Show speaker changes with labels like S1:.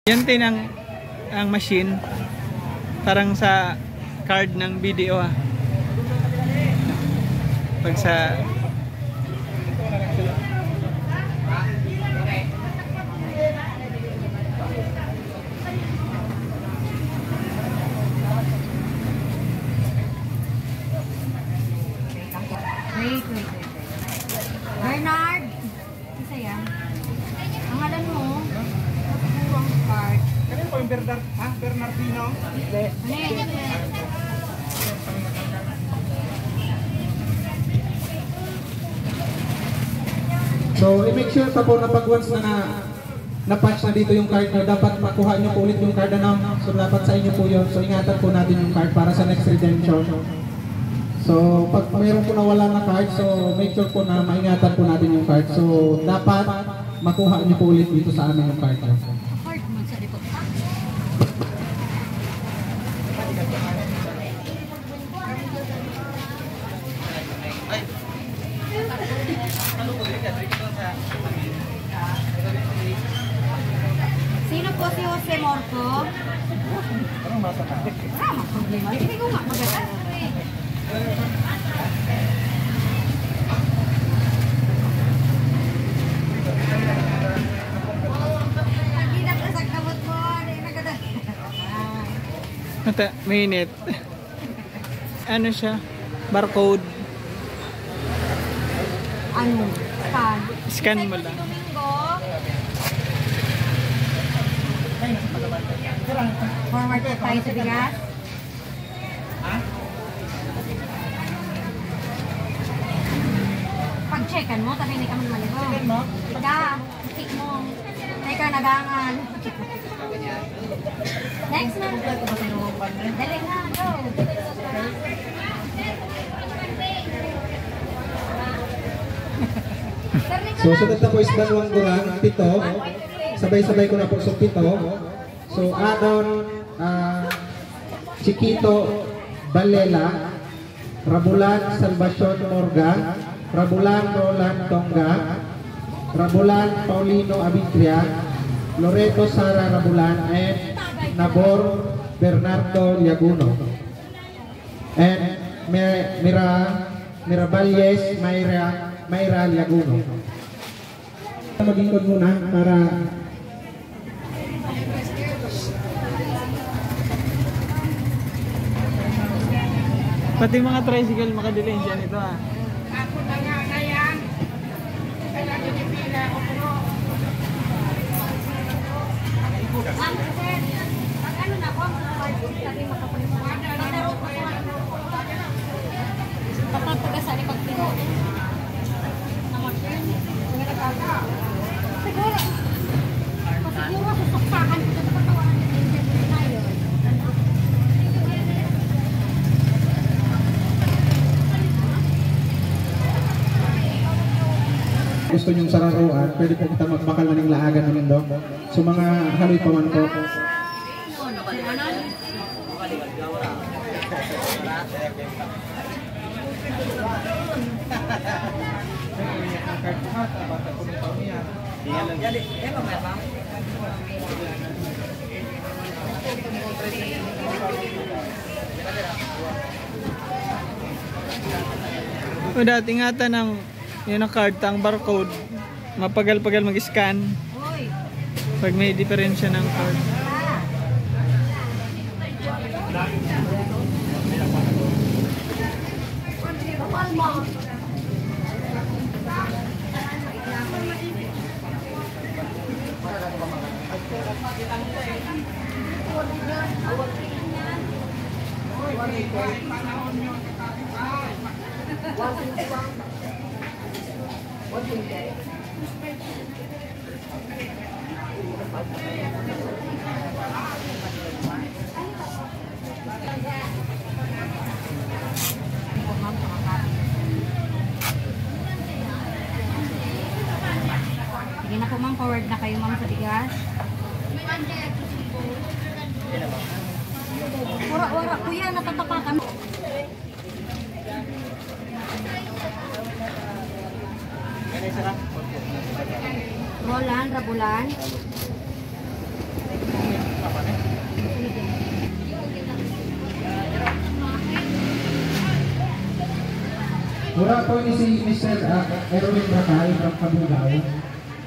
S1: Yan din ang machine. Parang sa card ng video ah. Pag sa
S2: Wait. Bernard! Isa yan. Ang alam mo, ang card.
S3: Kaya po yung Bernardino? Hindi.
S2: Ano yan?
S4: So, i-make sure pa po na pag once na patch na dito yung card nyo, dapat makuha nyo po ulit yung card na so dapat sa inyo po yun. So, ingatan po natin yung card para sa next redemption. So, pag mayroon po nawala na card, so make sure po na maingatan po natin yung card. So, dapat makuha nyo po ulit dito sa amin yung card nyo.
S2: Card mo sa likod pa. Sino po si Jose Morco?
S3: Parang masakit.
S2: Parang problema. Hindi ko nga maganda. Hindi na kasak kamot mo. Hindi na kada.
S1: Mata, minute. Ano siya? Barcode.
S2: Ano? Scan.
S1: Scan mo lang.
S2: Forward na tayo sa bigas. Pag-checkan mo, tabi hindi ka magmaligo.
S3: Checkan mo?
S2: Pagka, stick mo. Teka, nagangan. Next na. Dali na, go.
S4: So, sunod na po is dalawang gurang, 7. Sabay-sabay ko na po sa 7. So, Adon, Chiquito Balela, Rabulan Salvacion Morga, Rabulan Roland Tonga, Rabulan Paulino Abitria, Loreto Sara Rabulan, and Nabor Bernardo Yaguno. And Miraballes Mayra Yaguno. Mag-ikot muna para
S1: Pati mga tricycle makadilayin siya nito ah.
S3: Ako na nga na yan. Kailangan yung pila ako po.
S2: Ma'am, sir, pag ano na po, sabi makapalimutan. Pagdarot ko sa papagpagasali pag pino. Siguro, susuksakan ko sa patawanan na yun.
S4: gusto nyong sararuan, pwede po kita magbakal na ng laagan namin doon. So mga haloy pa man po.
S1: O dati ingatan ng yun ang card, ang barcode. Mapagal-pagal mag-scan. Pag may diferensya ng card.
S2: Sige na po ma'am, forward na kayo ma'am sa bigas. Wara-wara kuya, natatapakan. Roland, Rabulan.
S4: Mura po ni si Mr. Erwin Brakay from Kabugao.